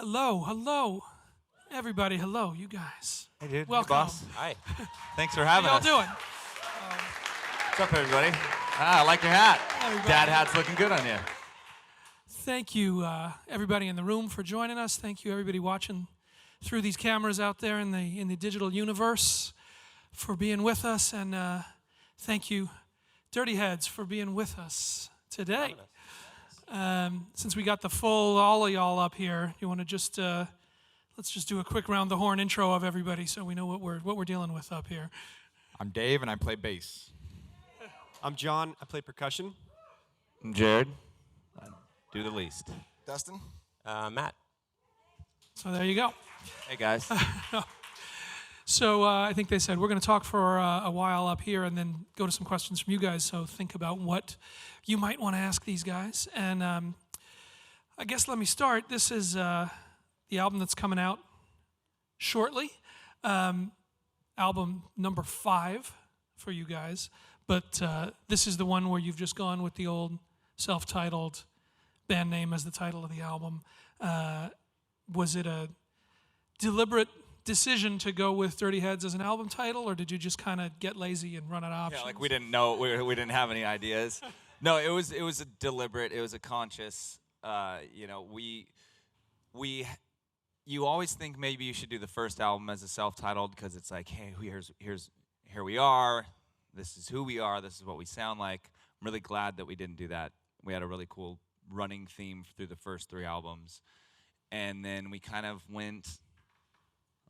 Hello, everybody. Hello, you guys. Hey, dude. Welcome. Hey, boss. Hi. Thanks for having How us. y'all doing? What's up, everybody? I like your hat. Everybody. Dad hat's looking good on you. Thank you, everybody in the room, for joining us. Thank you, everybody watching through these cameras out there in the digital universe, for being with us, and thank you, Dirty Heads, for being with us today. Since we got the full all of y'all up here, you want to just let's just do a quick round the horn intro of everybody, so we know what we're dealing with up here. I'm Dave, and I play bass. I'm John. I play percussion. I'm Jared. I do the least. Dustin? Matt. So there you go. Hey, guys. So I think they said we're going to talk for a while up here and then go to some questions from you guys. So think about what you might want to ask these guys. And I guess let me start. This is the album that's coming out shortly. Album number 5 for you guys. But this is the one where you've just gone with the old self-titled band name as the title of the album. Was it a deliberate decision to go with Dirty Heads as an album title, or did you just kind of get lazy and run out of options? Yeah, like we didn't know, we didn't have any ideas. No, it was a deliberate, it was a conscious, you always think maybe you should do the first album as a self-titled because it's like, hey, here we are, this is who we are, this is what we sound like. I'm really glad that we didn't do that. We had a really cool running theme through the first 3 albums, and then we kind of went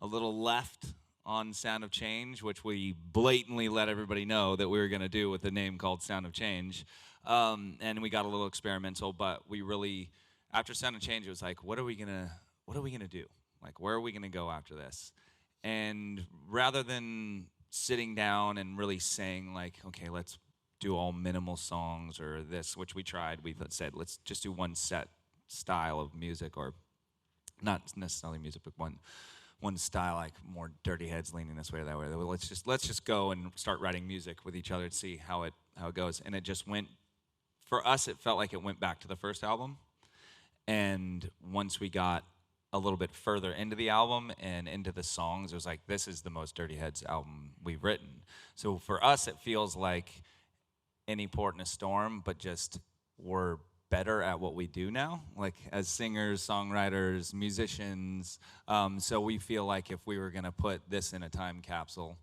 a little left on Sound of Change, which we blatantly let everybody know that we were going to do with a name called Sound of Change. And we got a little experimental, but we really, after Sound of Change, it was like, what are we gonna do? Like, where are we gonna go after this? And rather than sitting down and really saying like, okay, let's do all minimal songs or this, which we tried, we said, let's just do one set style of music, or not necessarily music, but one style, like more Dirty Heads leaning this way or that way. Let's just go and start writing music with each other and see how it goes. And it just went, for us, it felt like it went back to the first album. And once we got a little bit further into the album and into the songs, it was like, this is the most Dirty Heads album we've written. So for us, it feels like Any Port in a Storm, but just we're better at what we do now, like as singers, songwriters, musicians. So we feel like if we were going to put this in a time capsule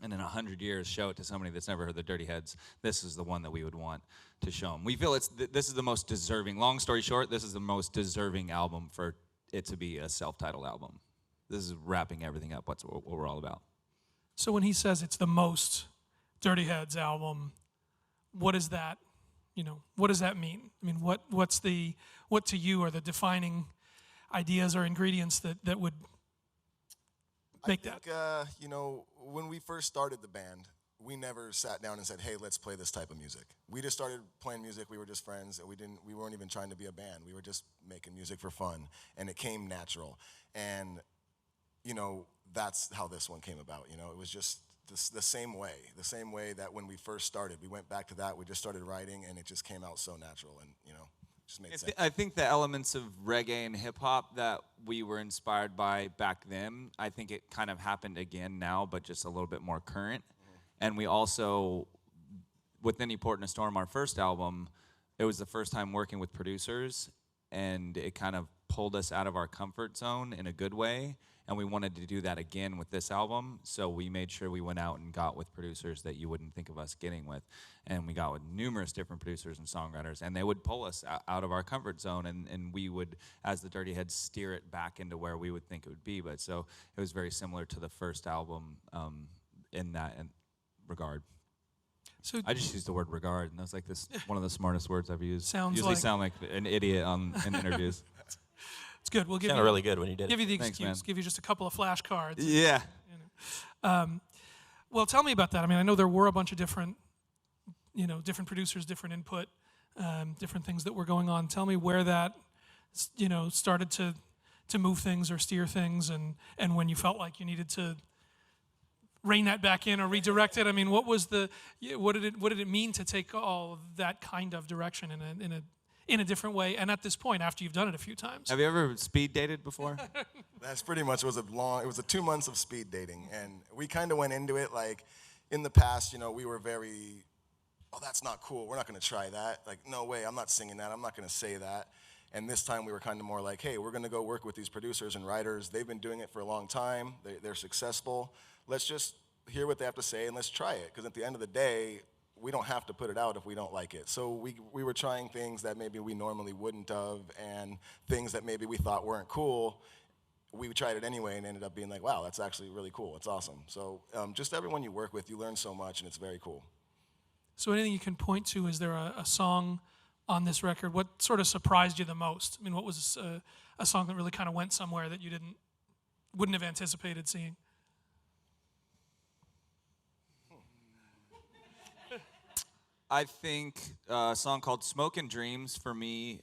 and in 100 years show it to somebody that's never heard the Dirty Heads, this is the one that we would want to show them. We feel this is the most deserving. Long story short, this is the most deserving album for it to be a self-titled album. This is wrapping everything up. What's what we're all about. So when he says it's the most Dirty Heads album, what is that? What does that mean? I mean, what to you are the defining ideas or ingredients that would make that? When we first started the band, we never sat down and said, hey, let's play this type of music. We just started playing music. We were just friends, and we weren't even trying to be a band. We were just making music for fun, and it came natural. And, that's how this one came about. It was just the same way that when we first started, we went back to that, we just started writing, and it just came out so natural, and, just made sense. I think the elements of reggae and hip-hop that we were inspired by back then, I think it kind of happened again now, but just a little bit more current. And we also, with Any Port in a Storm, our first album, it was the first time working with producers, and it kind of pulled us out of our comfort zone in a good way. And we wanted to do that again with this album, so we made sure we went out and got with producers that you wouldn't think of us getting with. And we got with numerous different producers and songwriters, and they would pull us out of our comfort zone, and we would, as the Dirty Heads, steer it back into where we would think it would be. But so it was very similar to the first album in that regard. So I just used the word regard, and that's like one of the smartest words I've used. Usually sound like an idiot in interviews. It's good. We'll give you really good when you did. Give you the excuse. Thanks, give you just a couple of flashcards. Yeah. Well, tell me about that. I mean, I know there were a bunch of different producers, different input, different things that were going on. Tell me where that, started to move things or steer things, and when you felt like you needed to rein that back in or redirect it. I mean, what did it mean to take all of that kind of direction in in a different way, and at this point, after you've done it a few times? Have you ever speed dated before? That's pretty much, it was a 2 months of speed dating. And we kind of went into it like, in the past, you know, we were very, oh, that's not cool. We're not going to try that. Like, no way, I'm not singing that. I'm not going to say that. And this time we were kind of more like, hey, we're going to go work with these producers and writers. They've been doing it for a long time. They're successful. Let's just hear what they have to say and let's try it. Because at the end of the day, we don't have to put it out if we don't like it. So we were trying things that maybe we normally wouldn't have, and things that maybe we thought weren't cool. We tried it anyway and ended up being like, wow, that's actually really cool. It's awesome. So just everyone you work with, you learn so much, and it's very cool. So anything you can point to, is there a song on this record? What sort of surprised you the most? I mean, what was a song that really kind of went somewhere that you wouldn't have anticipated seeing? I think a song called Smoke and Dreams for me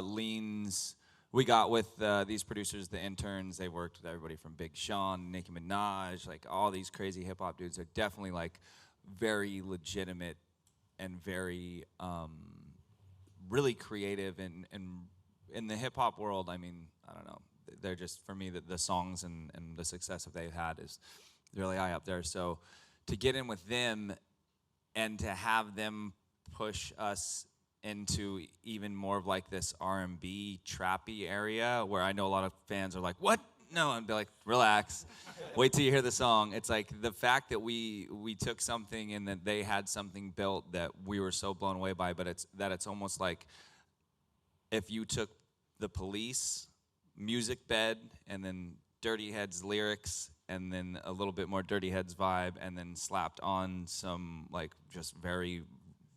leans. We got with these producers, the interns. They worked with everybody from Big Sean, Nicki Minaj, like all these crazy hip hop dudes. They're definitely like very legitimate and very really creative. And in the hip hop world, I mean, I don't know. They're just, for me, the songs and the success that they've had is really high up there. So to get in with them and to have them push us into even more of like this R&B trappy area, where I know a lot of fans are like, what? No, and be like, relax, wait till you hear the song. It's like the fact that we took something and that they had something built that we were so blown away by, but it's almost like if you took the Police music bed and then Dirty Heads lyrics and then a little bit more Dirty Heads vibe, and then slapped on some like just very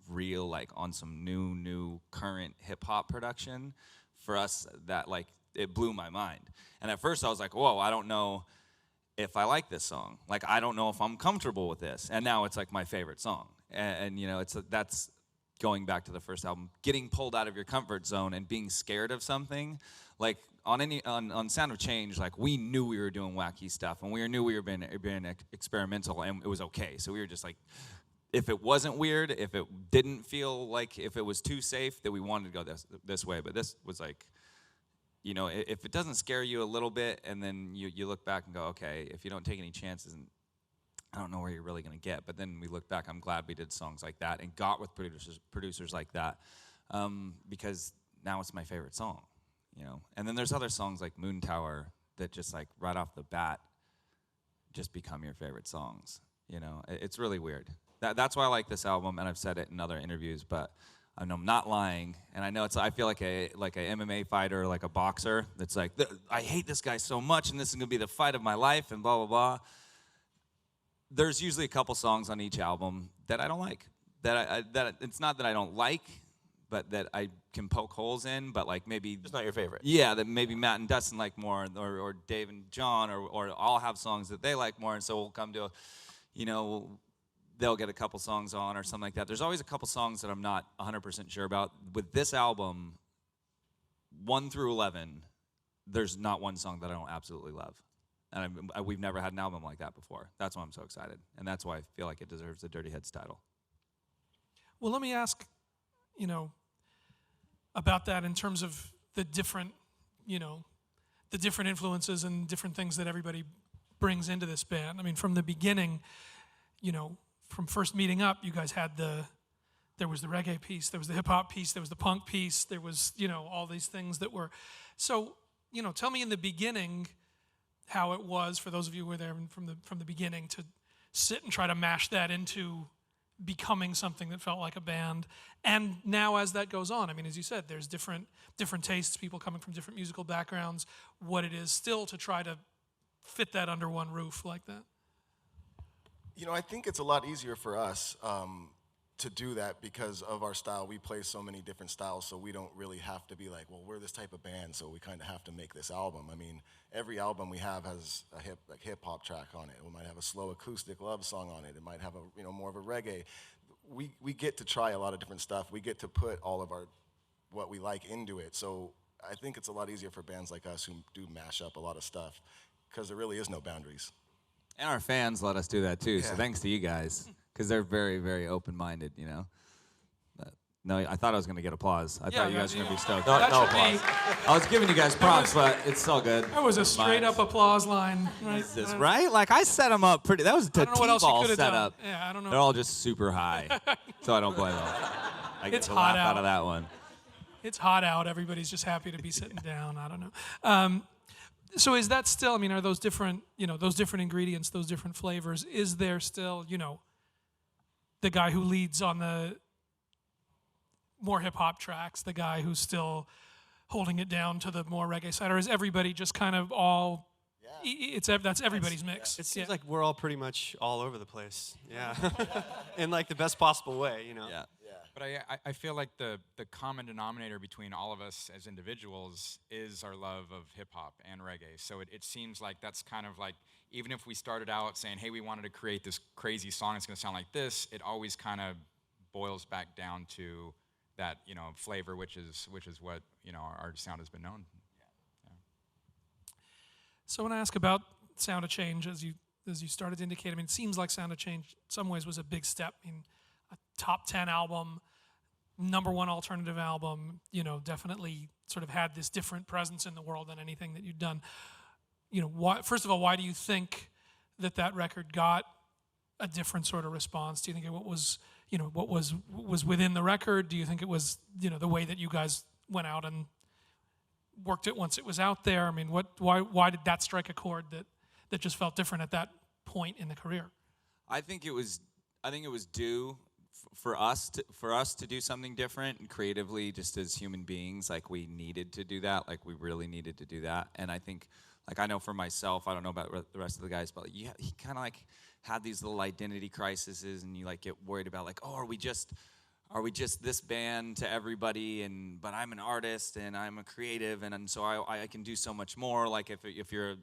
real, like on some new current hip hop production. For us, that like it blew my mind. And at first I was like, whoa, I don't know if I like this song. Like, I don't know if I'm comfortable with this. And now it's like my favorite song. And you know, that's going back to the first album, getting pulled out of your comfort zone and being scared of something. Like on Sound of Change, like we knew we were doing wacky stuff, and we knew we were being experimental, and it was okay. So we were just like, if it wasn't weird, if it didn't feel like, if it was too safe, that we wanted to go this way. But this was like, you know, if it doesn't scare you a little bit, and then you look back and go, okay, if you don't take any chances, and I don't know where you're really going to get. But then we look back, I'm glad we did songs like that and got with producers like that, because now it's my favorite song, you know. And then there's other songs like Moon Tower that just like right off the bat just become your favorite songs, you know. It's really weird. That's why I like this album, and I've said it in other interviews, but I know I'm not lying, and I know I feel like a MMA fighter, like a boxer that's like, I hate this guy so much, and this is gonna be the fight of my life, and blah blah blah. There's usually a couple songs on each album that I don't like. That it's not that I don't like, but that I can poke holes in. But like maybe It's not your favorite. yeah, that maybe Matt and Dustin like more, or Dave and John, or I'll have songs that they like more, and so we'll come to, you know, they'll get a couple songs on or something like that. There's always a couple songs that I'm not 100% sure about. With this album, 1 through 11, there's not one song that I don't absolutely love. And we've never had an album like that before. That's why I'm so excited. And that's why I feel like it deserves the Dirty Heads title. Well, let me ask, you know, about that in terms of the different, you know, the different influences and different things that everybody brings into this band. I mean, from the beginning, you know, from first meeting up, you guys had there was the reggae piece, there was the hip hop piece, there was the punk piece, there was, you know, all these things that were, so, you know, tell me in the beginning how it was for those of you who were there from the beginning to sit and try to mash that into becoming something that felt like a band. And now as that goes on, I mean, as you said, there's different tastes, people coming from different musical backgrounds, what it is still to try to fit that under one roof like that. You know, I think it's a lot easier for us to do that because of our style. We play so many different styles, so we don't really have to be like, well, we're this type of band, so we kind of have to make this album. I mean, every album we have has a hip hop track on it. We might have a slow acoustic love song on it. It might have a, you know, more of a reggae. We get to try a lot of different stuff. We get to put all of what we like into it. So I think it's a lot easier for bands like us who do mash up a lot of stuff because there really is no boundaries. And our fans let us do that too, so Yeah. thanks to you guys, because they're very, very open-minded, you know. But No, I thought I was gonna get applause. I thought you guys were gonna be stoked. No, That no should be- applause. I was giving you guys props, but it's all good. That was a straight up applause line, right? This, right? Like I set them up pretty. That was a I don't know what else you T-ball could have set done. up. Yeah, I don't know. They're all just super high, so I don't blame them. I get It's the hot laugh out out. of that one. It's hot out. Everybody's just happy to be sitting down. I don't know. So is that still? I mean, are those different? Those different ingredients, those different flavors. Is there still? The guy who leads on the more hip hop tracks, the guy who's still holding it down to the more reggae side, or is everybody just kind of all? That's everybody's mix. It seems like we're all pretty much all over the place. Yeah. In like the best possible way, Yeah. But I feel like the common denominator between all of us as individuals is our love of hip hop and reggae. So it seems like that's kind of like, even if we started out saying, hey, we wanted to create this crazy song that's going to sound like this, it always kind of boils back down to that flavor, which is what our sound has been known. So I want to ask about Sound of Change as you started to indicate. I mean, it seems like Sound of Change in some ways was a big step. I mean, a top 10 album, #1 alternative album, definitely sort of had this different presence in the world than anything that you'd done. First of all, why do you think that record got a different sort of response? Do you think what was within the record? Do you think it was, the way that you guys went out and worked it once it was out there? I mean, why did that strike a chord that just felt different at that point in the career? I think it was due for us to do something different and creatively, just as human beings. Like we needed to do that. Like we really needed to do that. And I think, like I know for myself, I don't know about the rest of the guys, but he kind of like had these little identity crises, and you like get worried about like, oh, are we just this band to everybody? But I'm an artist and I'm a creative, and so I can do so much more. Like if you're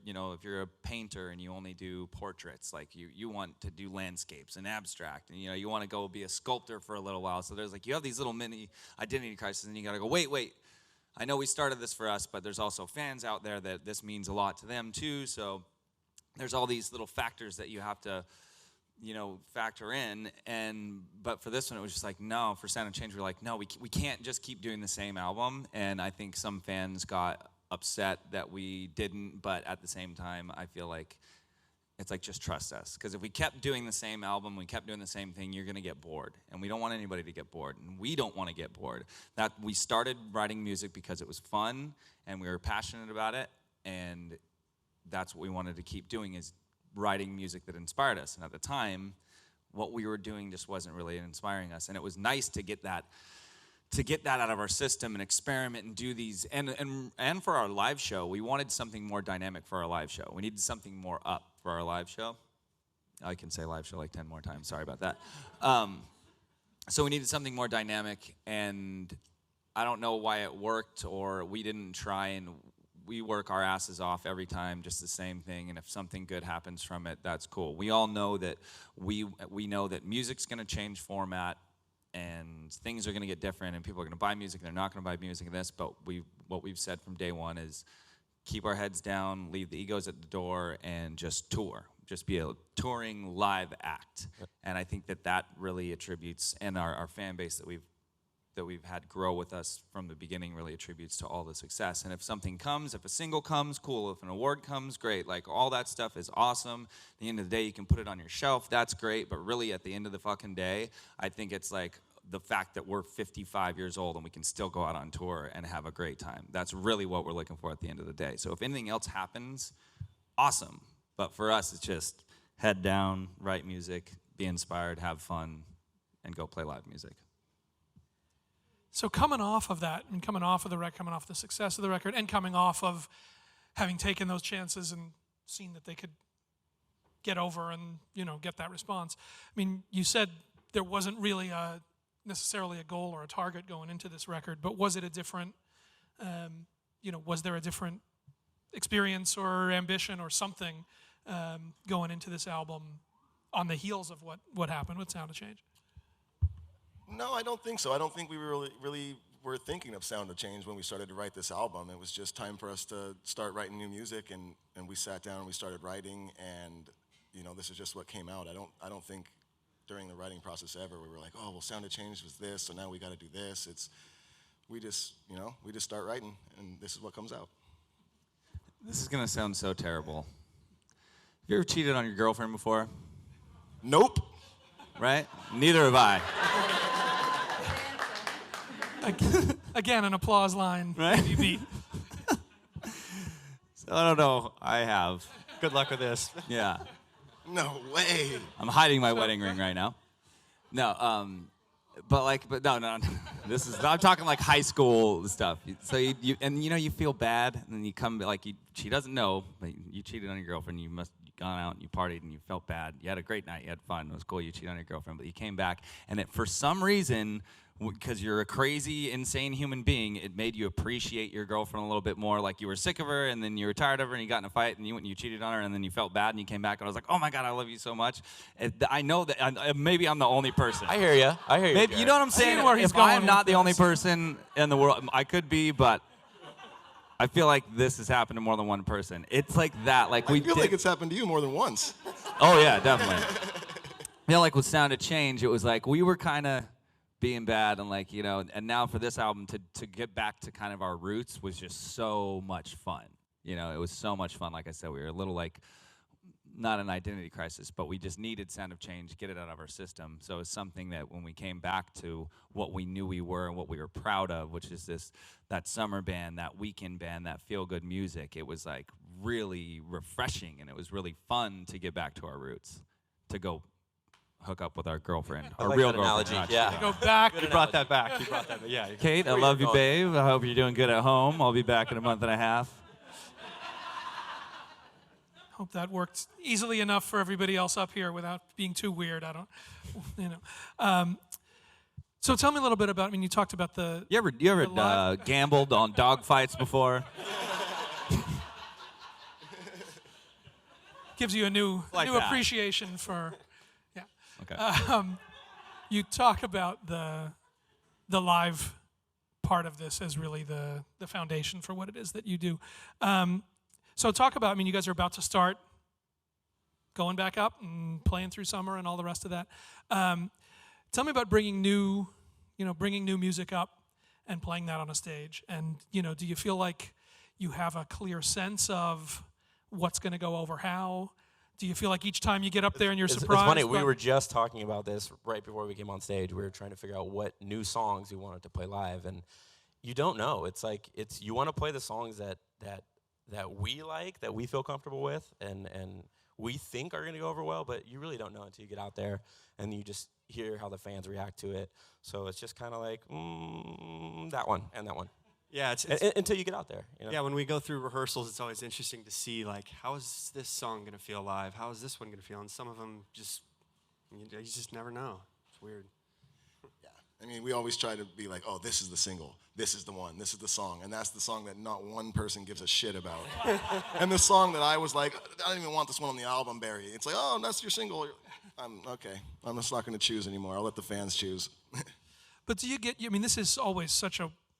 a painter and you only do portraits, like you want to do landscapes and abstract, and you want to go be a sculptor for a little while. So there's like you have these little mini identity crises, and you gotta go, wait. I know we started this for us, but there's also fans out there that this means a lot to them too. So there's all these little factors that you have to factor in. But for this one, it was just like, no, for Sound of Change, we're like, no, we can't just keep doing the same album. And I think some fans got upset that we didn't, but at the same time, I feel like it's like, just trust us. Because if we kept doing the same album, we kept doing the same thing, you're gonna get bored. And we don't want anybody to get bored, and we don't wanna get bored. That we started writing music because it was fun, and we were passionate about it, and that's what we wanted to keep doing, is writing music that inspired us. And at the time, what we were doing just wasn't really inspiring us. And it was nice to get that out of our system and experiment and do these. And for our live show, we wanted something more dynamic for our live show. We needed something more up for our live show. I can say live show like 10 more times. Sorry about that. So we needed something more dynamic, and I don't know why it worked, or we didn't try, and we work our asses off every time, just the same thing, and if something good happens from it, that's cool. We all know that we know that music's gonna change format, and things are gonna get different, and people are gonna buy music, and they're not gonna buy music and this, but what we've said from day one is keep our heads down, leave the egos at the door, and just tour. Just be a touring live act. And I think that really attributes, and our fan base that we've had grow with us from the beginning really attributes to all the success. And if something comes, if a single comes, cool. If an award comes, great. Like, all that stuff is awesome. At the end of the day, you can put it on your shelf, that's great. But really, at the end of the fucking day, I think it's like the fact that we're 55 years old and we can still go out on tour and have a great time. That's really what we're looking for at the end of the day. So if anything else happens, awesome. But for us, it's just head down, write music, be inspired, have fun, and go play live music. So coming off of that, and coming off of the record, coming off the success of the record, and coming off of having taken those chances and seen that they could get over and get that response. I mean, you said there wasn't really necessarily a goal or a target going into this record, but was it a different, was there a different experience or ambition or something going into this album on the heels of what happened with Sound of Change? No, I don't think so. I don't think we really were thinking of Sound of Change when we started to write this album. It was just time for us to start writing new music, and we sat down and we started writing, and this is just what came out. I don't think during the writing process ever. We were like, oh, well, Sound of Change was this, so now we got to do this. We just start writing, and this is what comes out. This is gonna sound so terrible. Have you ever cheated on your girlfriend before? Nope. Right? Neither have I. Again, an applause line. Right? You beat. So I don't know. I have. Good luck with this. Yeah. No way. I'm hiding my wedding ring right now. No, but no. This is, I'm talking like high school stuff. So you feel bad, and then you come, she doesn't know, but you cheated on your girlfriend. You gone out and you partied and you felt bad. You had a great night. You had fun. It was cool. You cheated on your girlfriend, but you came back, and for some reason, because you're a crazy, insane human being, it made you appreciate your girlfriend a little bit more. Like you were sick of her, and then you were tired of her, and you got in a fight, and you went and you cheated on her, and then you felt bad, and you came back, and I was like, oh my God, I love you so much. I know that maybe I'm the only person. I hear you. Maybe, you know what I'm saying? where he's If I'm going not with the only this. person in the world, I could be, but I feel like this has happened to more than one person. It's like that. Like I feel like it's happened to you more than once. Oh yeah, definitely. I feel like with Sound of Change, it was like we were kind of being bad, and and now for this album to get back to kind of our roots was just so much fun. It was so much fun. Like I said, we were a little like not an identity crisis, but we just needed Sound of Change, get it out of our system. So it's something that when we came back to what we knew we were and what we were proud of, which is that summer band, that weekend band, that feel-good music, it was like really refreshing, and it was really fun to get back to our roots, to go hook up with our girlfriend, I our like real that girlfriend. analogy. not Yeah. Go back. You brought that back. Yeah. Kate, I love you, babe. I hope you're doing good at home. I'll be back in a month and a half. Hope that worked easily enough for everybody else up here without being too weird. I don't, So tell me a little bit about. You talked about the. You ever live- gambled on dog fights before? Gives you a new Like that. appreciation for. Yeah. Okay. You talk about the live part of this as really the foundation for what it is that you do. So talk about, you guys are about to start going back up and playing through summer and all the rest of that. Tell me about bringing new music up and playing that on a stage. And, do you feel like you have a clear sense of what's going to go over how? Do you feel like each time you get up there and you're surprised? It's funny. We were just talking about this right before we came on stage. We were trying to figure out what new songs we wanted to play live, and you don't know. It's like you want to play the songs that we like, that we feel comfortable with, and we think are going to go over well, but you really don't know until you get out there and you just hear how the fans react to it. So it's just kind of like that one and that one. Yeah, it's until you get out there. Yeah, when we go through rehearsals, it's always interesting to see how is this song gonna feel live? How is this one gonna feel? And some of them you just never know. It's weird. Yeah, we always try to be like, oh, this is the single, this is the one, this is the song, and that's the song that not one person gives a shit about. And the song that I was like, I don't even want this one on the album, Barry. It's like, oh, that's your single. Okay, I'm just not gonna choose anymore. I'll let the fans choose. But do you get? This is always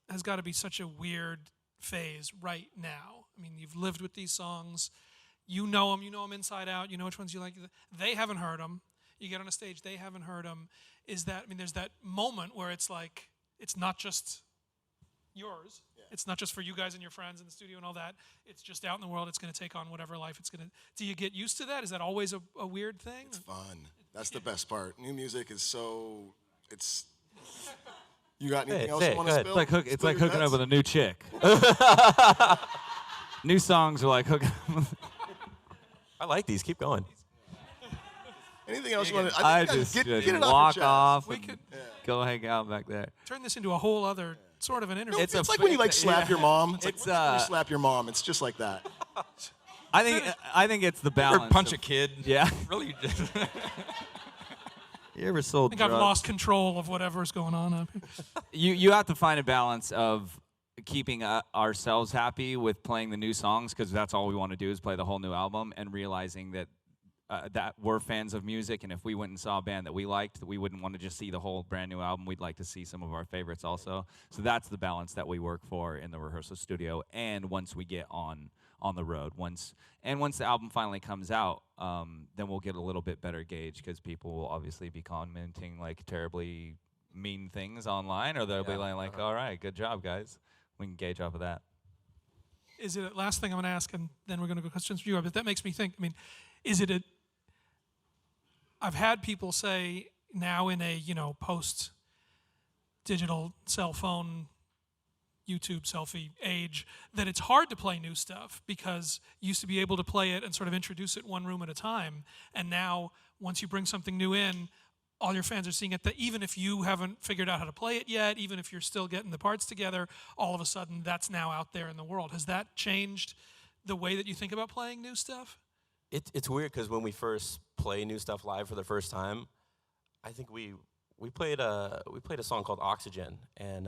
has got to be such a weird phase right now. You've lived with these songs, you know them inside out. You know which ones you like. They haven't heard them. You get on a stage, they haven't heard them. There's that moment where it's like it's not just yours. Yeah. It's not just for you guys and your friends in the studio and all that. It's just out in the world. It's going to take on whatever life it's going to. Do you get used to that? Is that always a weird thing? It's fun. That's the best part. New music is so. It's. You got anything else you want to spill? It's like hooking up with a new chick. New songs are like hooking up. I like these. Keep going. Anything else you want to? I just get it walk off. and go hang out back there. Turn this into a whole other sort of an interview. It's like when you slap your mom. It's like when you uh, slap your mom. It's just like that. I think it's the balance. Or punch a kid. Yeah. Really. You ever sold I think drugs? I've lost control of whatever's going on up here. You have to find a balance of keeping ourselves happy with playing the new songs, because that's all we want to do is play the whole new album, and realizing that that were fans of music, and if we went and saw a band that we liked, that we wouldn't want to just see the whole brand new album. We'd like to see some of our favorites also. So that's the balance that we work for in the rehearsal studio. And once we get on the road, once the album finally comes out, then we'll get a little bit better gauge, because people will obviously be commenting like terribly mean things online, or they'll be like, all right, good job, guys. We can gauge off of that. Is it, last thing I'm going to ask, and then we're going to go questions for you, but that makes me think, I mean, is it I've had people say now in a, post-digital cell phone, YouTube selfie age, that it's hard to play new stuff, because you used to be able to play it and sort of introduce it one room at a time, and now once you bring something new in, all your fans are seeing it, that even if you haven't figured out how to play it yet, even if you're still getting the parts together, all of a sudden that's now out there in the world. Has that changed the way that you think about playing new stuff? It's weird, because when we first play new stuff live for the first time, I think we played a song called Oxygen, and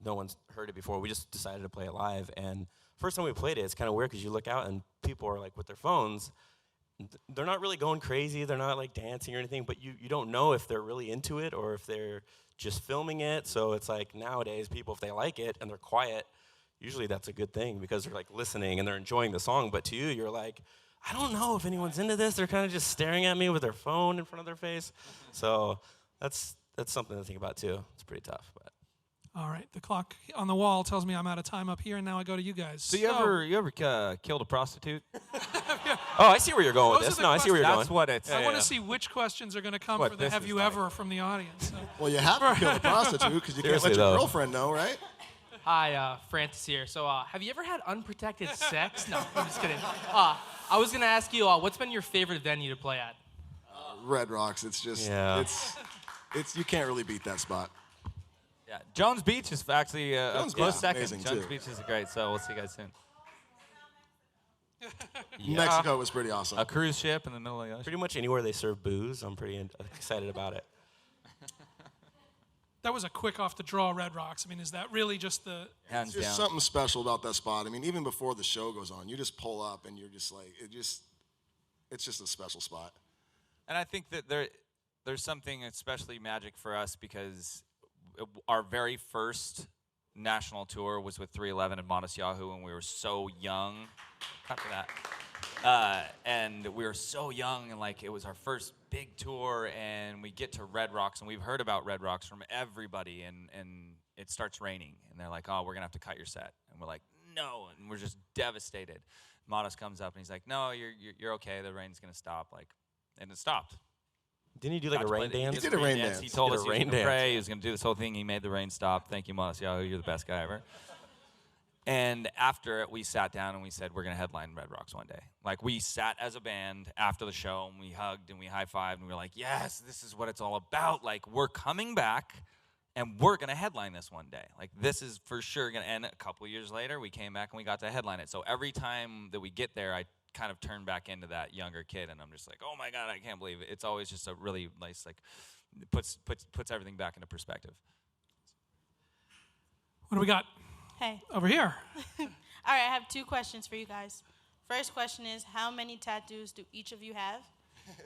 no one's heard it before. We just decided to play it live, and first time we played it, it's kind of weird, because you look out and people are like with their phones. They're not really going crazy, they're not like dancing or anything, but you don't know if they're really into it or if they're just filming it. So it's like nowadays, people, if they like it and they're quiet, usually that's a good thing, because they're like listening and they're enjoying the song. But to you, you're like, I don't know if anyone's into this. They're kind of just staring at me with their phone in front of their face. So that's something to think about too. It's pretty tough. But. All right, the clock on the wall tells me I'm out of time up here, and now I go to you guys. So you ever killed a prostitute? Oh, I see where you're going with Those this. are the No, I see where you're going. That's what it's. I want to see which questions are going to come What for the this have is you like. ever from the audience. So. Well, you have to kill a prostitute because you can't Seriously, let your though. girlfriend know, right? Hi, Francis here. So, have you ever had unprotected sex? No, I'm just kidding. I was gonna ask you, what's been your favorite venue to play at? Red Rocks. It's just it's you can't really beat that spot. Yeah, Jones Beach is actually a Jones close Beach is second. amazing, Jones too. Beach is great, so we'll see you guys soon. Mexico was pretty awesome. A cruise ship in the middle of the ocean. Pretty much anywhere they serve booze, I'm pretty excited about it. That was a quick off the draw Red Rocks. I mean, is that really just the... Hands There's down. something special about that spot. I mean, even before the show goes on, you just pull up and you're just like, it's just a special spot. And I think that there's something especially magic for us, because our very first national tour was with 311 and Modest Yahoo, and we were so young. Cut for that. And we were so young, and like it was our first big tour, and we get to Red Rocks, and we've heard about Red Rocks from everybody, and it starts raining, and they're like, oh, we're gonna have to cut your set, and we're like, no, and we're just devastated. Modest comes up and he's like, no, you're okay, the rain's gonna stop, like, and it stopped. Didn't you do like a rain dance? He did a rain dance. He told Did us a he was rain going to dance. pray. He was going to do this whole thing. He made the rain stop. Thank you, Modest Yahoo. You're the best guy ever. And after it, we sat down and we said, we're going to headline Red Rocks one day. Like, we sat as a band after the show, and we hugged and we high-fived, and we were like, yes, this is what it's all about. Like, we're coming back, and we're going to headline this one day. Like, this is for sure going to end. A couple years later, we came back and we got to headline it. So every time that we get there, I kind of turn back into that younger kid, and I'm just like, oh my God, I can't believe it. It's always just a really nice, like, it puts everything back into perspective. What do we got Hey. over here? All right, I have two questions for you guys. First question is, how many tattoos do each of you have?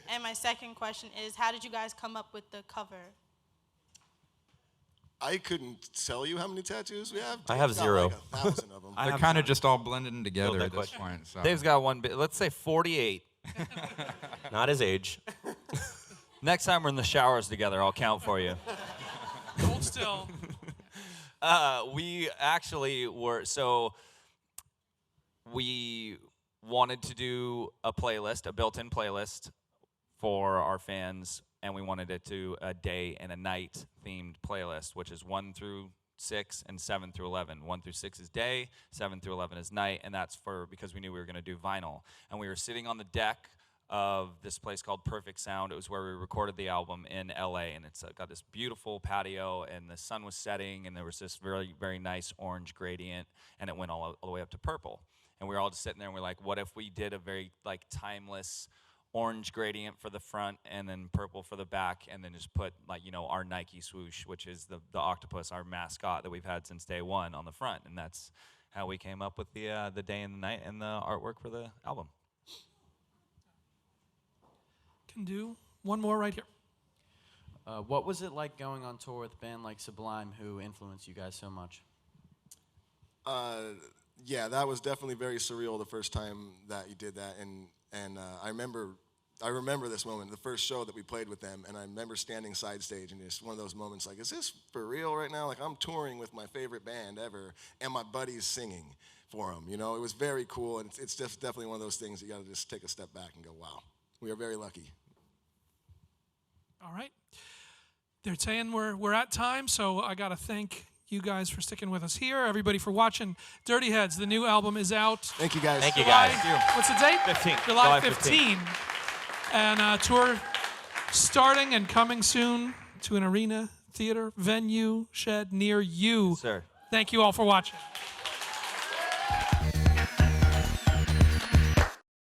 And my second question is, how did you guys come up with the cover? I couldn't tell you how many tattoos we have. I have Dave's got 0. Like 1,000 of them. They're kind of just all blended in together that at this question. point. So. Dave's got one bit. Let's say 48. Not his age. Next time we're in the showers together, I'll count for you. Hold still. We actually were, so we wanted to do a playlist, a built-in playlist for our fans, and we wanted it to a day and a night themed playlist, which is 1 through 6 and 7 through 11. 1 through 6 is day, 7 through 11 is night, and that's because we knew we were going to do vinyl. And we were sitting on the deck of this place called Perfect Sound. It was where we recorded the album in LA, and it's got this beautiful patio, and the sun was setting, and there was this very, very nice orange gradient, and it went all the way up to purple. And we were all just sitting there, and we're like, what if we did a very like timeless orange gradient for the front and then purple for the back, and then just put like, our Nike swoosh, which is the octopus, our mascot that we've had since day one, on the front. And that's how we came up with the day and the night and the artwork for the album. can do one more right here. What was it like going on tour with a band like Sublime, who influenced you guys so much? Yeah, that was definitely very surreal the first time that you did that, and I remember this moment, the first show that we played with them, and I remember standing side stage, and it's one of those moments like, is this for real right now? Like, I'm touring with my favorite band ever, and my buddy's singing for them. You know, it was very cool, and it's just definitely one of those things you got to just take a step back and go, wow, we are very lucky. All right. They're saying we're at time, so I got to thank you guys for sticking with us here. Everybody for watching. Dirty Heads, the new album is out. Thank you, guys. Thank you, guys. What's the date? 15th. July July 15. And tour starting and coming soon to an arena, theater, venue, shed near you. Sir. Thank you all for watching.